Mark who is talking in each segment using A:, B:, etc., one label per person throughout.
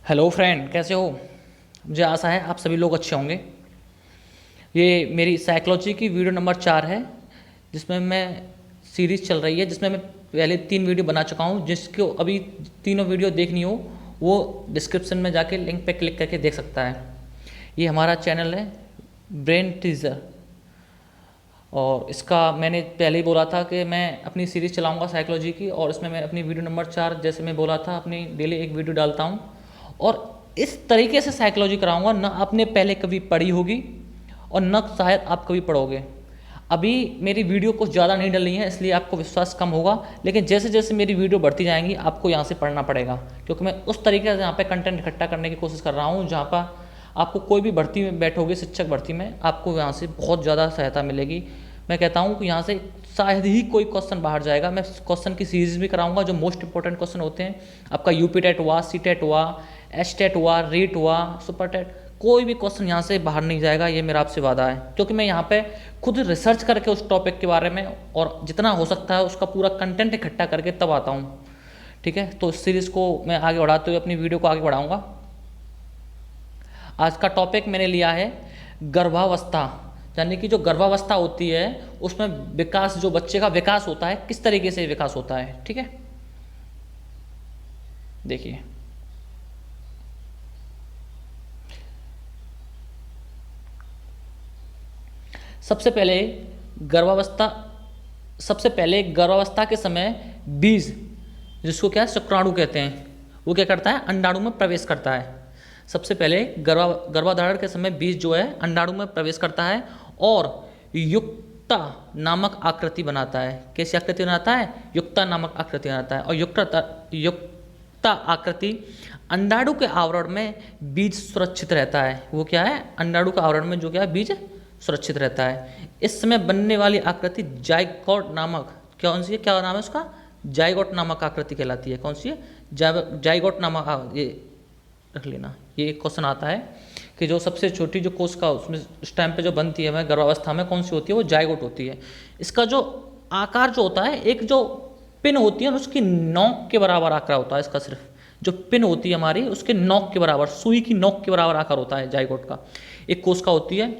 A: Hello friend, कैसे हो? मुझे आशा है आप सभी लोग अच्छे होंगे। ये मेरी साइकोलॉजी की वीडियो नंबर 4 है, जिसमें मैं सीरीज़ चल रही है, जिसमें मैं पहले 3 वीडियो बना चुका हूँ। जिसको अभी तीनों वीडियो देखनी हो वो डिस्क्रिप्शन में जाके लिंक पे क्लिक करके देख सकता है। ये हमारा चैनल है ब्रेन टीजर, और इसका मैंने पहले ही बोला था कि मैं अपनी सीरीज़ चलाऊंगा साइकोलॉजी की, और इसमें मैं अपनी वीडियो नंबर 4, जैसे मैं बोला था, अपनी डेली एक वीडियो डालता हूँ। और इस तरीके से साइकोलॉजी कराऊंगा ना आपने पहले कभी पढ़ी होगी और न शायद आप कभी पढ़ोगे। अभी मेरी वीडियो कुछ ज़्यादा नहीं डली है, इसलिए आपको विश्वास कम होगा, लेकिन जैसे जैसे मेरी वीडियो बढ़ती जाएंगी आपको यहाँ से पढ़ना पड़ेगा, क्योंकि मैं उस तरीके से यहाँ पे कंटेंट इकट्ठा करने की कोशिश कर रहा हूँ जहाँ पर आपको कोई भी भर्ती में बैठोगे, शिक्षक भर्ती में, आपको यहाँ से बहुत ज़्यादा सहायता मिलेगी। मैं कहता हूँ कि यहाँ से शायद ही कोई क्वेश्चन बाहर जाएगा। मैं क्वेश्चन की सीरीज भी कराऊंगा जो मोस्ट इंपॉर्टेंट क्वेश्चन होते हैं। आपका यूपी टेट हुआ, सी टेट हुआ, एच टेट हुआ, रीट हुआ, सुपर टेट, कोई भी क्वेश्चन यहाँ से बाहर नहीं जाएगा, ये मेरा आपसे वादा है। क्योंकि मैं यहाँ पे खुद रिसर्च करके उस टॉपिक के बारे में और जितना हो सकता है उसका पूरा कंटेंट इकट्ठा करके तब आता हूँ। ठीक है, तो इस सीरीज़ को मैं आगे बढ़ाते हुए अपनी वीडियो को आगे बढ़ाऊँगा। आज का टॉपिक मैंने लिया है गर्भावस्था, यानी कि जो गर्भावस्था होती है उसमें विकास, जो बच्चे का विकास होता है किस तरीके से विकास होता है। ठीक है, देखिए सबसे पहले गर्भावस्था सबसे पहले गर्भावस्था के समय बीज, जिसको क्या है शुक्राणु कहते हैं, वो क्या करता है, अंडाणु में प्रवेश करता है। सबसे पहले गर्भाधारण के समय बीज जो है अंडाणु में प्रवेश करता है और युक्ता नामक आकृति बनाता है। कैसी आकृति बनाता है? युक्ता नामक आकृति बनाता है। और युक्ता आकृति अंडाणु के आवरण में बीज सुरक्षित रहता है। वो क्या है? अंडाणु के आवरण में जो क्या है, बीज सुरक्षित रहता है। इस समय बनने वाली आकृति जाइगोट नामक, कौन सी है, क्या नाम है उसका? जाइगोट नामक आकृति कहलाती है। कौन सी है? जाइगोट नामक, ये रख लेना। ये एक क्वेश्चन आता है कि जो सबसे छोटी जो कोशिका उसमें उस टाइम पे जो बनती है, मैं गर्भावस्था में, कौन सी होती है? वो जाइगोट होती है। इसका जो आकार जो होता है, एक जो पिन होती है उसकी नोक के बराबर आकार होता है। इसका सिर्फ जो पिन होती है हमारी, उसके नोक के बराबर, सुई की नोक के बराबर आकार होता है जाइगोट का। एक कोशिका होती है।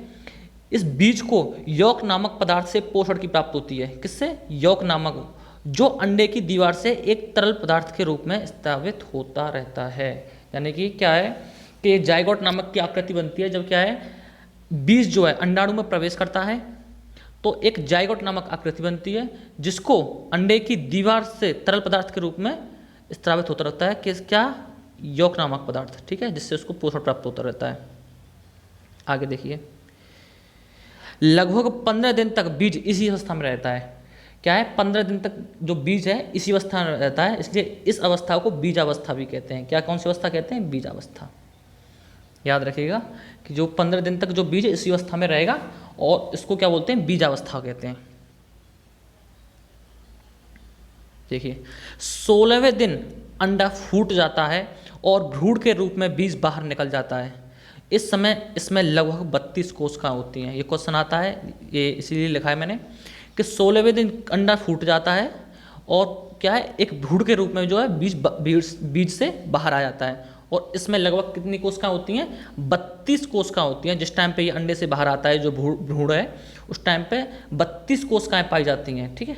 A: इस बीज को यौक नामक पदार्थ से पोषण की प्राप्त होती है। किससे? यौक नामक, जो अंडे की दीवार से एक तरल पदार्थ के रूप में स्थापित होता रहता है। यानी कि क्या है कि जाइगोट नामक की आकृति बनती है जब क्या है, बीज जो है अंडाणु में प्रवेश करता है तो एक जाइगोट नामक आकृति बनती है, जिसको अंडे की दीवार से तरल पदार्थ के रूप में स्रावित होता रहता है। किस, क्या? यौक नामक पदार्थ। ठीक है, जिससे उसको पोषण प्राप्त होता रहता है। आगे देखिए, लगभग 15 दिन तक बीज इसी अवस्था में रहता है। क्या है? 15 दिन तक जो बीज है इसी अवस्था में रहता है, इसलिए इस अवस्था को बीजावस्था भी कहते हैं। क्या, कौन सी अवस्था कहते हैं? बीजावस्था। याद रखिएगा कि जो 15 दिन तक जो बीज है इसी अवस्था में रहेगा, और इसको क्या बोलते हैं? बीजावस्था कहते हैं। देखिए, 16वें दिन अंडा फूट जाता है और भ्रूण के रूप में बीज बाहर निकल जाता है। इस समय इसमें लगभग 32 कोशिकाएं होती हैं। ये क्वेश्चन आता है, ये इसीलिए लिखा है मैंने कि 16वें दिन अंडा फूट जाता है और क्या है, एक भ्रूण के रूप में जो है बीज से बाहर आ जाता है। और इसमें लगभग कितनी कोशिकाएं होती हैं? 32 कोशिकाएं होती हैं। जिस टाइम पे ये अंडे से बाहर आता है जो भ्रूण है, उस टाइम पे 32 कोशिकाएं पाई जाती हैं। ठीक है,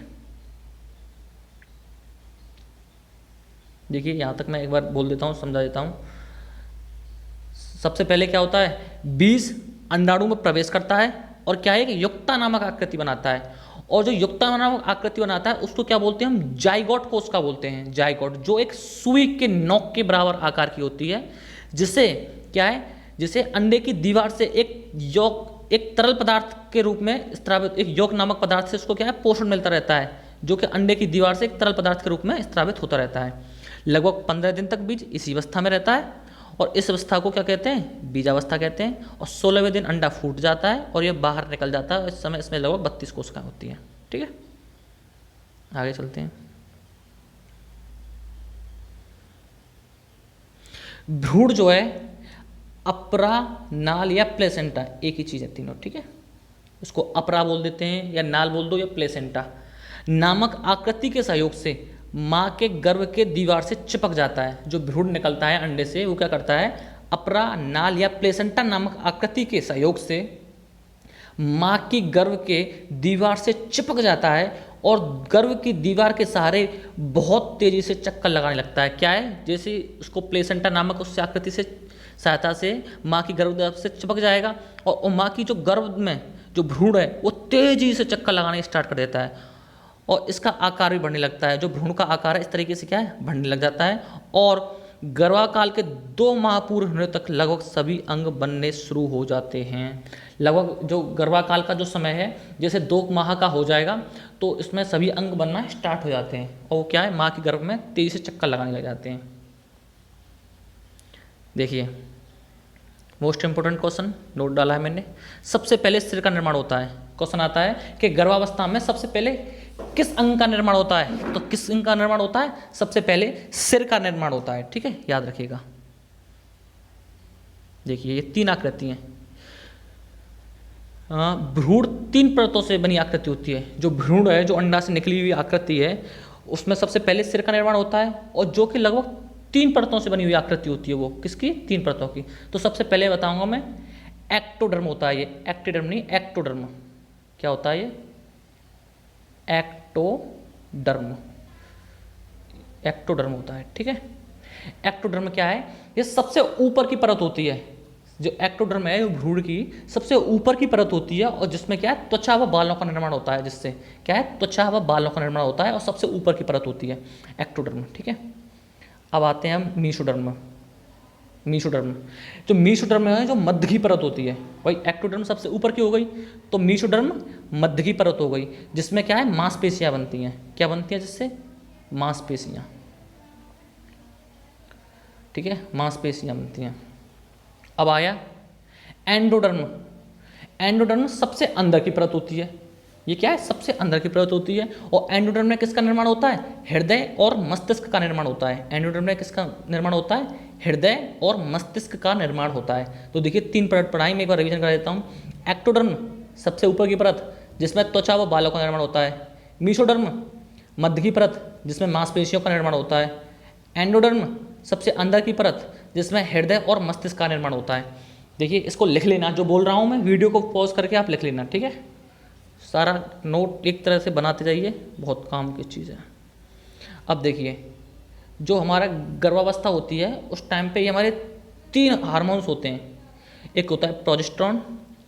A: देखिए यहाँ तक मैं एक बार बोल देता हूँ, समझा देता हूँ। सबसे पहले क्या होता है, बीज अंडाणु में प्रवेश करता है और क्या है कि युक्ता नामक आकृति बनाता है। और जो युक्ता नामक आकृति बनाता है उसको क्या बोलते हैं हम? जाइगोट कोशिका बोलते हैं। जाइगोट, जो एक सुई के नोक के बराबर आकार की होती है, जिसे क्या है, जिसे अंडे की दीवार से एक तरल पदार्थ के रूप में स्रावित, एक यौक नामक पदार्थ से उसको क्या है, पोषण मिलता रहता है, जो कि अंडे की दीवार से एक तरल पदार्थ के रूप में स्रावित होता रहता है। लगभग 15 दिन तक बीज इसी अवस्था में रहता है, और इस अवस्था को क्या कहते हैं? बीजावस्था कहते हैं। और 16वें दिन अंडा फूट जाता है और यह बाहर निकल जाता है। इस समय इसमें लगभग 32 कोशिकाएं होती हैं। ठीक है, आगे चलते हैं। भ्रूण जो है अपरा, नाल या प्लेसेंटा, एक ही चीज है तीनों। ठीक है, उसको अपरा बोल देते हैं या नाल बोल दो या प्लेसेंटा नामक आकृति के सहयोग से माँ के गर्भ के दीवार से चिपक जाता है। जो भ्रूण निकलता है अंडे से वो क्या करता है, अपरा नाल या प्लेसेंटा नामक आकृति के सहयोग से माँ की गर्भ के दीवार से चिपक जाता है और गर्भ की दीवार के सहारे बहुत तेजी से चक्कर लगाने लगता है। क्या है, जैसे उसको प्लेसेंटा नामक उस आकृति से सहायता से माँ की गर्भ से चिपक जाएगा और माँ की जो गर्भ में जो भ्रूण है वो तेजी से चक्कर लगाने स्टार्ट कर देता है और इसका आकार भी बढ़ने लगता है। जो भ्रूण का आकार है इस तरीके से क्या है, बढ़ने लग जाता है और गर्भाकाल के 2 माह पूर्ण होने तक लगभग सभी अंग बनने शुरू हो जाते हैं। लगभग जो गर्भाकाल का जो समय है जैसे 2 माह का हो जाएगा तो इसमें सभी अंग बनना स्टार्ट हो जाते हैं और वो क्या है, माँ के गर्भ में तेजी से चक्कर लगाने लग जाते हैं। देखिए मोस्ट इंपोर्टेंट क्वेश्चन नोट डाला है मैंने। सबसे पहले सिर का निर्माण होता है। क्वेश्चन आता है कि गर्भावस्था में सबसे पहले किस अंग का निर्माण होता है, तो किस अंग का निर्माण होता है, सबसे पहले सिर का निर्माण होता है। ठीक है, याद रखिएगा। देखिए ये 3 आकृति हैं। भ्रूण 3 परतों से बनी आकृति होती है। जो भ्रूण है, जो अंडा से निकली हुई आकृति है, उसमें सबसे पहले सिर का निर्माण होता है और जो कि लगभग 3 परतों से बनी हुई आकृति होती है। वो किसकी, 3 परतों की। तो सबसे पहले बताऊंगा मैं, एक्टोडर्म होता है ये, एक्टिडर्म नहीं, एक्टोडर्म। क्या होता है ये, एक्टोडर्म, एक्टोडर्म होता है। ठीक है, एक्टोडर्म क्या है, ये सबसे ऊपर की परत होती है। जो एक्टोडर्म है, भ्रूण की सबसे ऊपर की परत होती है और जिसमें क्या है, त्वचा व बालों का निर्माण होता है। जिससे क्या है, त्वचा व बालों का निर्माण होता है और सबसे ऊपर की परत होती है एक्टोडर्म। ठीक है, अब आते हैं हम मीसोडर्म। मीसोडर्म, जो मीसोडर्म है जो मध्य की परत होती है। वही एक्टोडर्म सबसे ऊपर की हो गई तो मीसोडर्म मध्य की परत हो गई, जिसमें क्या है, मांसपेशियां बनती हैं। क्या बनती हैं जिससे, मांसपेशियां। ठीक है, मांसपेशियां बनती हैं। अब आया एंडोडर्म। एंडोडर्म सबसे अंदर की परत होती है। ये क्या है, सबसे अंदर की परत होती है और एंडोडर्म में किसका निर्माण होता है, हृदय और मस्तिष्क का निर्माण होता है। एंडोडर्म में किसका निर्माण होता है, हृदय और मस्तिष्क का निर्माण होता है। तो देखिए 3 परत पढ़ाई में एक बार रिवीजन करा देता हूँ। एक्टोडर्म सबसे ऊपर की परत जिसमें त्वचा व बालों का निर्माण होता है। मीसोडर्म मध्य की परत जिसमें मांसपेशियों का निर्माण होता है। एंडोडर्म सबसे अंदर की परत जिसमें हृदय और मस्तिष्क का निर्माण होता है। देखिए इसको लिख लेना, जो बोल रहा हूँ मैं, वीडियो को पॉज करके आप लिख लेना। ठीक है, सारा नोट एक तरह से बनाते जाइए, बहुत काम की चीज़ है। अब देखिए जो हमारा गर्भावस्था होती है उस टाइम पे ये हमारे 3 हार्मोन्स होते हैं। एक होता है प्रोजेस्टेरॉन,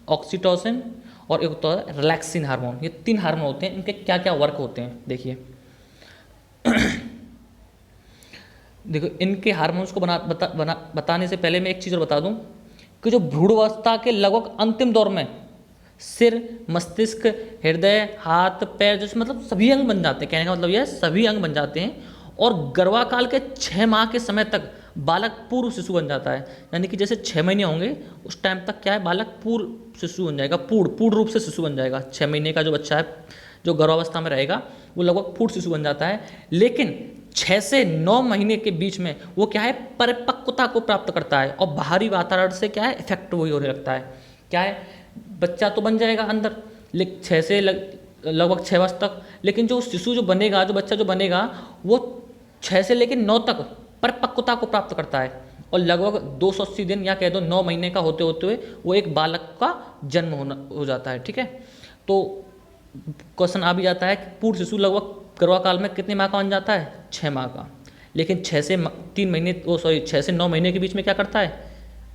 A: ऑक्सीटोसिन और एक होता है रिलैक्सिन हार्मोन। ये 3 हार्मोन होते हैं, इनके क्या क्या वर्क होते हैं देखिए। देखो इनके हार्मोन्स को बताने से पहले मैं एक चीज़ और बता दूं कि जो भ्रूणावस्था के लगभग अंतिम दौर में सिर, मस्तिष्क, हृदय, हाथ, पैर, जैसे मतलब सभी अंग बन जाते हैं। कहने का मतलब यह है सभी अंग बन जाते हैं और गर्भाकाल के 6 माह के समय तक बालक पूर्व शिशु बन जाता है। यानी कि जैसे 6 महीने होंगे उस टाइम तक क्या है, बालक पूर्व शिशु बन जाएगा, पूर्ण रूप से शिशु बन जाएगा। 6 महीने का जो बच्चा है जो गर्भावस्था में रहेगा वो लगभग पूर्ण शिशु बन जाता है। लेकिन 6 से 9 महीने के बीच में वो क्या है, परिपक्वता को प्राप्त करता है और बाहरी वातावरण से क्या है, इफेक्ट वही होने लगता है। क्या है, बच्चा तो बन जाएगा अंदर, लेकिन 6 से लगभग 6 वर्ष तक, लेकिन जो शिशु जो बनेगा, जो बच्चा जो बनेगा वो 6 से लेकर 9 तक परिपक्वता को प्राप्त करता है और लगभग 280 दिन या कह दो 9 महीने का होते होते हुए वो एक बालक का जन्म हो जाता है। ठीक है, तो क्वेश्चन आ भी जाता है कि पूर्ण शिशु लगभग गर्भाकाल में कितने माह का बन जाता है, 6 माह का। लेकिन 6 से 9 महीने के बीच में क्या करता है,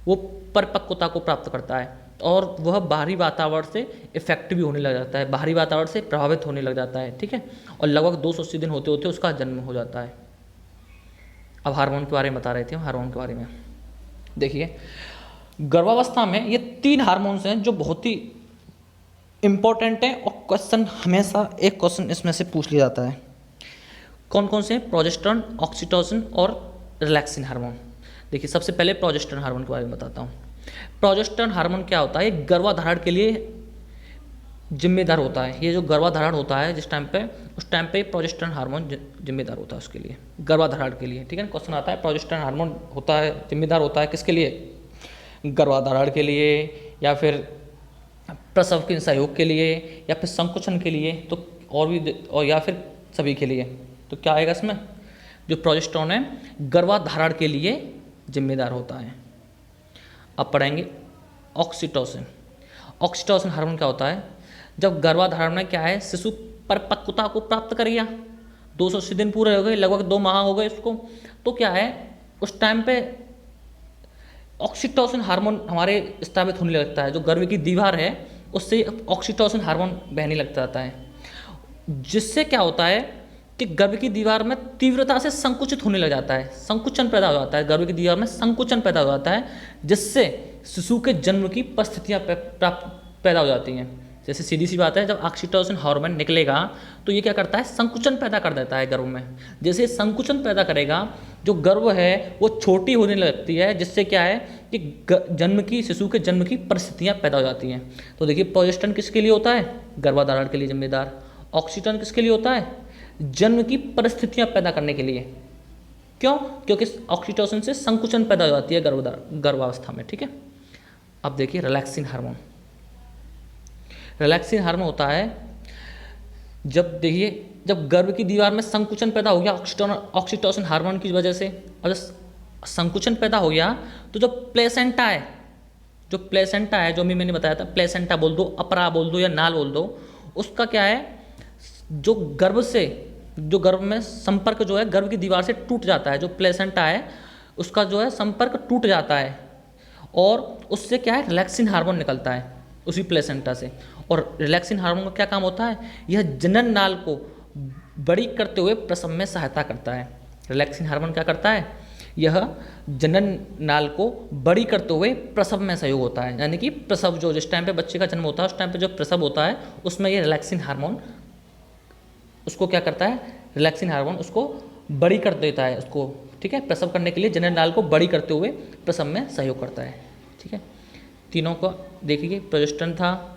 A: वो परिपक्वता को प्राप्त करता है और वह बाहरी वातावरण से इफेक्ट भी होने लग जाता है, बाहरी वातावरण से प्रभावित होने लग जाता है। ठीक है, और लगभग 280 दिन होते होते उसका जन्म हो जाता है। अब हार्मोन के बारे में बता रहे थे, हार्मोन के बारे में देखिए। गर्भावस्था में ये 3 हार्मोन्स हैं जो बहुत ही इंपॉर्टेंट है और क्वेश्चन हमेशा एक क्वेश्चन इसमें से पूछ लिया जाता है। कौन कौन से, प्रोजेस्टेरॉन, ऑक्सीटोसिन और रिलैक्सिन हार्मोन। देखिए सबसे पहले प्रोजेस्टेरॉन हार्मोन के बारे में बताता हूँ। प्रोजेस्टेरॉन हार्मोन क्या होता है, गर्भाधारण के लिए जिम्मेदार होता है। ये जो गर्भाधारण होता है जिस टाइम पे, उस टाइम पे प्रोजेस्टेरॉन हार्मोन जिम्मेदार होता है उसके लिए, गर्भाधारण के लिए। ठीक है, क्वेश्चन आता है प्रोजेस्टेरॉन हार्मोन होता है, जिम्मेदार होता है किसके लिए, गर्भाधारण के लिए या फिर प्रसव के सहयोग के लिए या फिर संकुचन के लिए, तो और भी, और या फिर सभी के लिए। तो क्या आएगा इसमें, जो प्रोजेस्टेरोन है गर्भाधारण के लिए जिम्मेदार होता है। अब पढ़ेंगे ऑक्सीटोसिन। ऑक्सीटोसिन हार्मोन क्या होता है, जब गर्भाधारण में क्या है, शिशु परिपक्वता को प्राप्त कर गया, 280 दिन पूरे हो गए, लगभग 2 माह हो गए उसको, तो क्या है उस टाइम पे ऑक्सीटोसिन हार्मोन हमारे स्रावित होने लगता है, जो गर्भ की दीवार है उससे ऑक्सीटोसिन हार्मोन बहने लगता जाता है, जिससे क्या होता है कि गर्भ की दीवार में तीव्रता से संकुचित होने लग जाता है, संकुचन पैदा हो जाता है, गर्भ की दीवार में संकुचन पैदा हो जाता है, जिससे शिशु के जन्म की परिस्थितियाँ पैदा हो जाती हैं। जैसे सीधी सी बात है, जब ऑक्सीटोसिन हार्मोन निकलेगा तो ये क्या करता है, संकुचन पैदा कर देता है गर्भ में। जैसे संकुचन पैदा करेगा, जो गर्भ है वो छोटी होने लगती है, जिससे क्या है कि शिशु के जन्म की परिस्थितियाँ पैदा हो जाती हैं। तो देखिए प्रोजेस्टेरोन किसके लिए होता है, गर्भाधारण के लिए जिम्मेदार। ऑक्सीटोसिन किसके लिए होता है, जन्म की परिस्थितियाँ पैदा करने के लिए। क्यों, क्योंकि ऑक्सीटोसिन से संकुचन पैदा हो जाती है गर्भावस्था में। ठीक है, अब देखिए रिलैक्सिन हार्मोन। रिलैक्सिन हार्मोन होता है जब गर्भ की दीवार में संकुचन पैदा हो गया ऑक्सीटोसिन हार्मोन की वजह से, और संकुचन पैदा हो गया तो जो प्लेसेंटा है, जो भी मैंने बताया था, प्लेसेंटा बोल दो, अपरा बोल दो या नाल बोल दो, उसका क्या है, जो गर्भ में संपर्क जो है गर्भ की दीवार से टूट जाता है, जो प्लेसेंटा है उसका जो है संपर्क टूट जाता है, और उससे क्या है रिलैक्सिन हार्मोन निकलता है उसी प्लेसेंटा से। और रिलैक्सिन हार्मोन का क्या काम होता है, यह जनन नाल को बड़ी करते हुए प्रसव में सहायता करता है। रिलैक्सिन हार्मोन क्या करता है, यह जनन नाल को बड़ी करते हुए प्रसव में सहयोग होता है, यानी कि प्रसव जो जिस टाइम पे बच्चे का जन्म होता है उस टाइम पे जो प्रसव होता है उसमें ये रिलैक्सिन हार्मोन उसको क्या करता है, रिलैक्सिन हार्मोन उसको बड़ी कर देता है उसको। ठीक है, प्रसव करने के लिए जनन नाल को बड़ी करते हुए प्रसव में सहयोग करता है। ठीक है, तीनों को देखिए, प्रोजेस्टेरोन था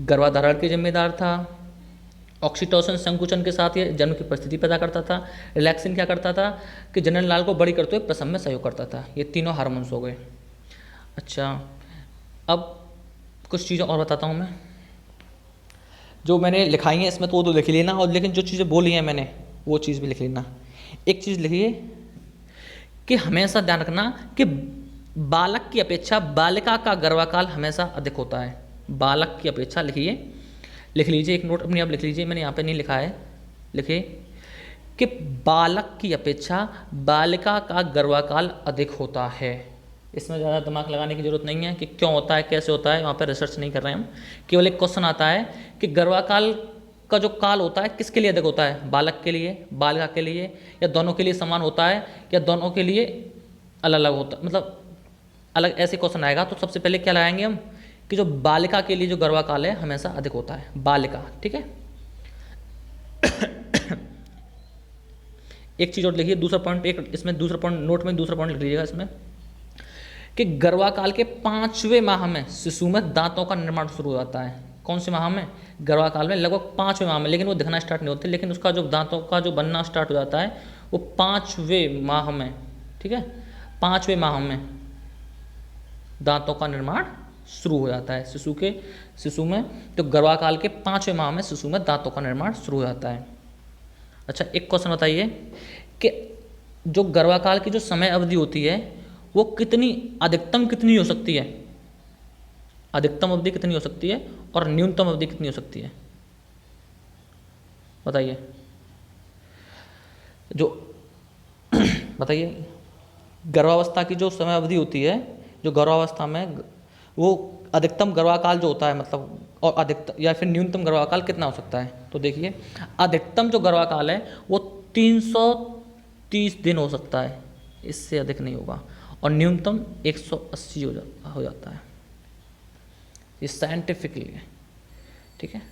A: गर्भाधारण के जिम्मेदार था, ऑक्सीटोसिन संकुचन के साथ ये जन्म की परिस्थिति पैदा करता था, रिलैक्सिन क्या करता था कि जनन नाल को बड़ी करते हुए प्रसव में सहयोग करता था। ये तीनों हार्मोन्स हो गए। अच्छा, अब कुछ चीज़ें और बताता हूँ मैं, जो मैंने लिखाई हैं इसमें तो वो तो लिख लेना, और लेकिन जो चीज़ें बोली हैं मैंने वो चीज़ भी लिख लेना। एक चीज़ लिखिए कि हमेशा ध्यान रखना कि बालक की अपेक्षा बालिका का गर्भकाल हमेशा अधिक होता है। बालक की अपेक्षा लिख लीजिए, एक नोट अपने आप लिख लीजिए, मैंने यहाँ पे नहीं लिखा है, लिखिए कि बालक की अपेक्षा बालिका का गर्भकाल अधिक होता है। इसमें ज़्यादा दिमाग लगाने की जरूरत नहीं है कि क्यों होता है, कैसे होता है, वहाँ पर रिसर्च नहीं कर रहे हैं हम। केवल एक क्वेश्चन आता है कि गर्भकाल का जो काल होता है किसके लिए अधिक होता है, बालक के लिए, बालिका के लिए, या दोनों के लिए समान होता है, या दोनों के लिए अलग अलग होता है, मतलब अलग ऐसे क्वेश्चन आएगा तो सबसे पहले क्या लगाएंगे हम कि जो बालिका के लिए जो गर्भकाल है हमेशा अधिक होता है, बालिका। ठीक है, एक चीज़ और लिखिए, दूसरा पॉइंट, एक इसमें दूसरा पॉइंट नोट में दूसरा पॉइंट लिख लीजिएगा इसमें कि गर्भकाल के 5वें माह में शिशु में दांतों का निर्माण शुरू हो जाता है। कौन से माह में, गर्भकाल में, लगभग 5वें माह में, लेकिन वो दिखना स्टार्ट नहीं होते, लेकिन उसका जो दांतों का जो बनना स्टार्ट हो जाता है वो 5वें माह में। ठीक है, 5वें माह में दांतों का निर्माण शुरू हो जाता है शिशु में, तो गर्भकाल के 5वें माह में शिशु में दांतों का निर्माण शुरू हो जाता है। अच्छा, एक क्वेश्चन बताइए कि जो गर्भकाल की जो समय अवधि होती है वो अधिकतम कितनी हो सकती है, अधिकतम अवधि कितनी हो सकती है और न्यूनतम अवधि कितनी हो सकती है, बताइए, बताइए। गर्भावस्था की जो समय अवधि होती है, जो गर्भावस्था में, वो अधिकतम गर्भकाल जो होता है, मतलब, और अधिकतम या फिर न्यूनतम गर्भकाल कितना हो सकता है, तो देखिए अधिकतम जो गर्भकाल है वो 330 दिन हो सकता है, इससे अधिक नहीं होगा, और न्यूनतम 180 हो जाता है, ये साइंटिफिकली है। ठीक है,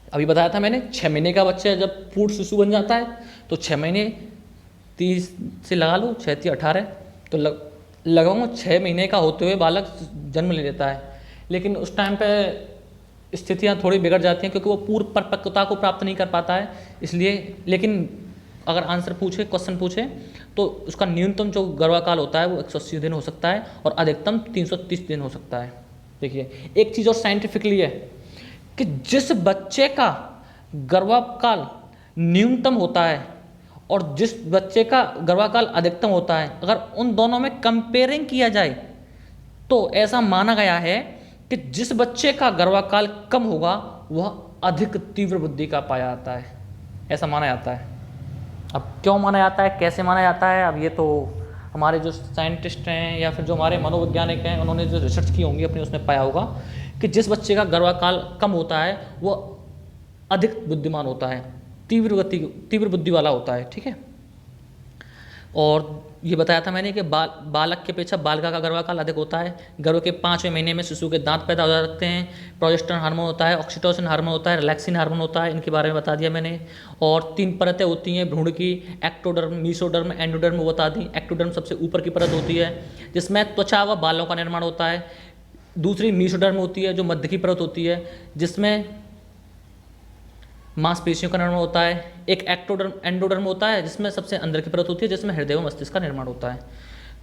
A: अभी बताया था मैंने 6 महीने का बच्चा जब पूर्ण शिशु बन जाता है तो 6 महीने 30 से लगा लो, 6 × 18, तो लगभग 6 महीने का होते हुए बालक जन्म ले लेता है। लेकिन उस टाइम पे स्थितियाँ थोड़ी बिगड़ जाती हैं क्योंकि वो पूर्ण परिपक्वता को प्राप्त नहीं कर पाता है, इसलिए। लेकिन अगर क्वेश्चन पूछे तो उसका न्यूनतम जो गर्भकाल होता है वो 180 दिन हो सकता है और अधिकतम 330 दिन हो सकता है। देखिए, एक चीज़ और साइंटिफिकली है कि जिस बच्चे का गर्भकाल न्यूनतम होता है और जिस बच्चे का गर्भकाल अधिकतम होता है, अगर उन दोनों में कंपेयरिंग किया जाए तो ऐसा माना गया है कि जिस बच्चे का गर्भकाल कम होगा वह अधिक तीव्र बुद्धि का पाया जाता है, ऐसा माना जाता है। अब क्यों माना जाता है, कैसे माना जाता है, अब ये तो हमारे जो साइंटिस्ट हैं या फिर जो हमारे मनोवैज्ञानिक हैं उन्होंने जो रिसर्च की होंगी अपनी, उसमें पाया होगा कि जिस बच्चे का गर्भकाल कम होता है वो अधिक बुद्धिमान होता है, तीव्र बुद्धि वाला होता है, ठीक है। और ये बताया था मैंने कि बालक के अपेक्षा बालिका का गर्भकाल अधिक होता है। गर्भ के 5वें महीने में शिशु के दांत पैदा हो जाते हैं, प्रोजेस्टेरोन हार्मोन होता है, ऑक्सीटोसिन हार्मोन होता है, रिलैक्सिन हार्मोन होता है, इनके बारे में बता दिया मैंने। और 3 परतें होती हैं भ्रूण की, एक्टोडर्म, मीसोडर्म, एंडोडर्म, वो बता दी। एक्टोडर्म सबसे ऊपर की परत होती है जिसमें त्वचा व बालों का निर्माण होता है। दूसरी मीसोडर्म होती है जो मध्य की परत होती है जिसमें मांसपेशियों का निर्माण होता है। एक एंडोडर्म होता है जिसमें सबसे अंदर की परत होती है जिसमें हृदय व मस्तिष्क का निर्माण होता है।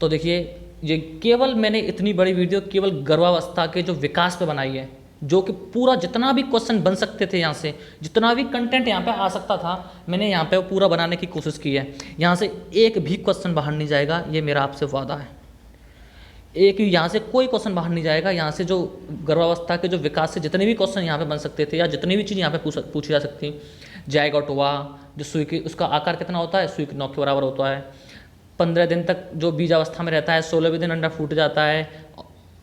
A: तो देखिए ये केवल मैंने इतनी बड़ी वीडियो केवल गर्भावस्था के जो विकास पे बनाई है, जो कि पूरा जितना भी क्वेश्चन बन सकते थे यहाँ से, जितना भी कंटेंट यहाँ पे आ सकता था, मैंने यहाँ पे पूरा बनाने की कोशिश की है। यहाँ से एक भी क्वेश्चन बाहर नहीं जाएगा, ये मेरा आपसे वादा है। एक यहाँ से कोई क्वेश्चन बाहर नहीं जाएगा। यहाँ से जो गर्भावस्था के जो विकास से जितने भी क्वेश्चन यहाँ पे बन सकते थे या जितनी भी चीज़ यहाँ पे पूछी जा सकती, जायगोट हुआ, जो सुई की उसका आकार कितना होता है, सुई की नोक के बराबर होता है। 15 दिन तक जो बीजावस्था में रहता है, 16वें दिन अंडा फूट जाता है,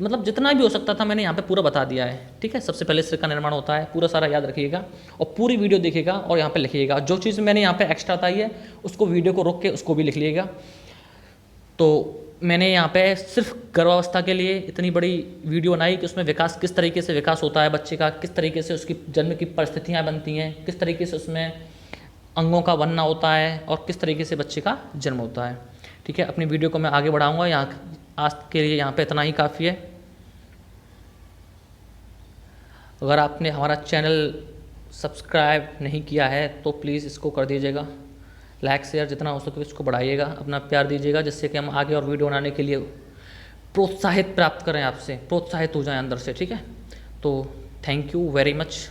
A: मतलब जितना भी हो सकता था मैंने यहाँ पे पूरा बता दिया है, ठीक है। सबसे पहले सिर का निर्माण होता है, पूरा सारा याद रखिएगा और पूरी वीडियो देखिएगा और यहाँ पे लिखिएगा। जो चीज़ मैंने यहाँ पे एक्स्ट्रा बताई है उसको वीडियो को रोक के उसको भी लिख लीजिएगा। तो मैंने यहाँ पे सिर्फ गर्भावस्था के लिए इतनी बड़ी वीडियो बनाई कि उसमें विकास किस तरीके से विकास होता है बच्चे का, किस तरीके से उसकी जन्म की परिस्थितियाँ बनती हैं, किस तरीके से उसमें अंगों का बनना होता है और किस तरीके से बच्चे का जन्म होता है, ठीक है। अपनी वीडियो को मैं आगे बढ़ाऊँगा, यहाँ आज के लिए यहाँ पे इतना ही काफ़ी है। अगर आपने हमारा चैनल सब्सक्राइब नहीं किया है तो प्लीज़ इसको कर दीजिएगा, लाइक शेयर जितना हो सके इसको बढ़ाइएगा, अपना प्यार दीजिएगा, जिससे कि हम आगे और वीडियो बनाने के लिए प्रोत्साहित प्राप्त करें, आपसे प्रोत्साहित हो जाएं अंदर से, ठीक है। तो थैंक यू वेरी मच।